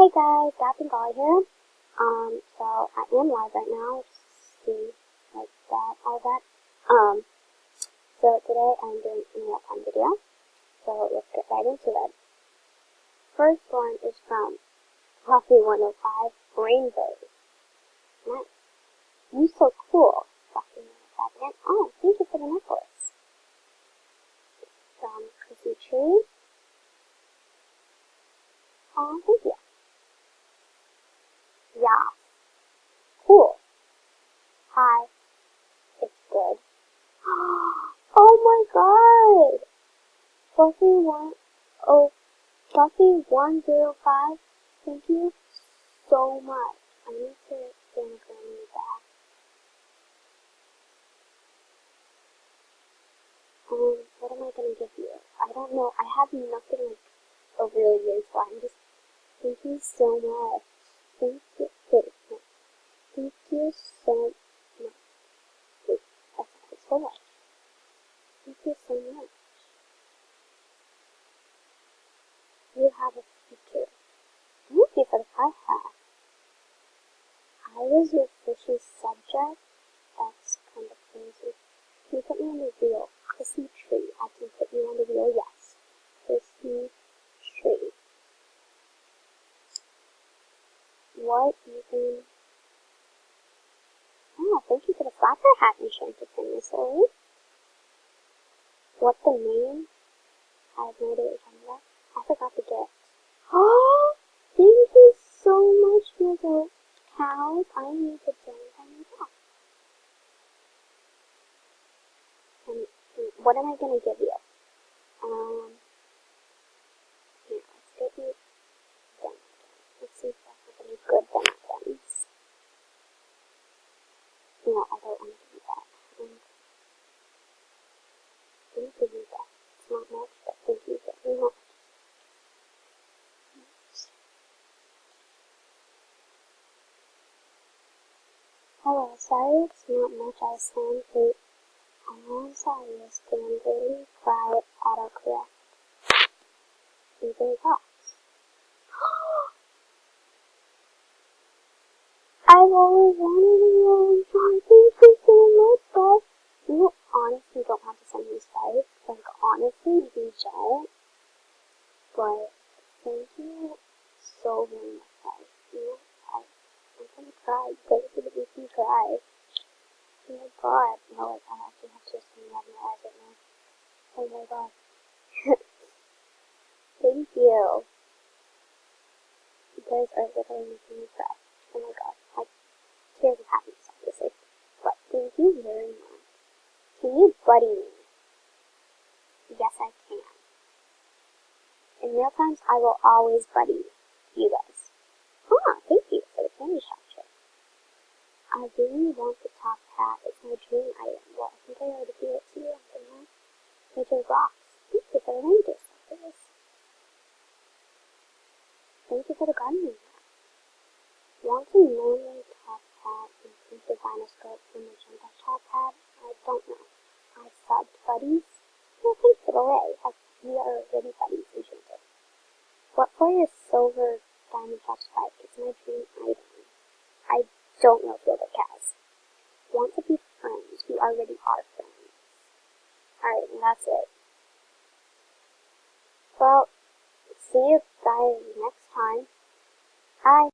Hey guys, Gap and Golly here. So I am live right now. See, like that, all that. So today I'm doing a mailtime video. So let's get right into it. First one is from Coffee 105 Rainbows. Nice. You so cool. Coffee 105 again. Oh, thank you for the necklace. From Chrissy Tree. Oh, thank you. Yeah. Cool. Hi. It's good. Oh my god! Fluffy 105, thank you so much. I need to Instagram you back. What am I gonna give you? I don't know. I have nothing like a really good slime. Just thank you so much. Thank you. Wait, no. Thank you so much. Wait, that's not so much. Thank you so much. You have a future. Thank you for the pie hat. I was your fishy subject. That's kind of crazy. Can you put me on the wheel? Chrissy Tree. I can put you on the wheel, yes. Chrissy Tree. What even? Oh, thank you for the flapper hat enchanted thing, Miss Lily. What the name? I have no idea what you're talking about. I forgot the gift. Oh, thank you so much, little cows. I need to join them now. And what am I gonna give you? Here, let's get you done. Let's see if I have any good Denatons. No, I don't want to give you that. I'm going to give you that. It's not much, but thank you very much. Hello, sorry it's not much. I sound great. I'm sorry, I stand really quiet autocorrect. Either box. I've always wanted a little John. Thank you so much, guys. You honestly don't have to send me spice. Like, honestly, you don't. But thank you so very much, guys. I'm gonna cry. You guys are gonna make me cry. Oh my god. No, like, I actually have tears coming out of my eyes right now. Oh my god. Thank you. You guys are literally making me cry. Oh my god. Like, tears of happiness, obviously. But thank you very much. Can you buddy me? Yes, I can. In meal times, I will always buddy you guys. Thank you for the candy shop trick. I really want the top hat. It's my dream item. Well, I think I already gave it to you, didn't I? Major rocks. Thank you for the ranger suckers. Thank you for the gardening hat. Want a normal top hat and pink designer skirt for magenta top hat? I don't know. I subbed buddies. No, thanks for the way, as we are already buddies enchanted. What for your silver diamond shop spike? It's my dream item. I don't know Field of Cows. Want to be friends? We already are friends. Alright, and that's it. Well, see you guys next time. Bye.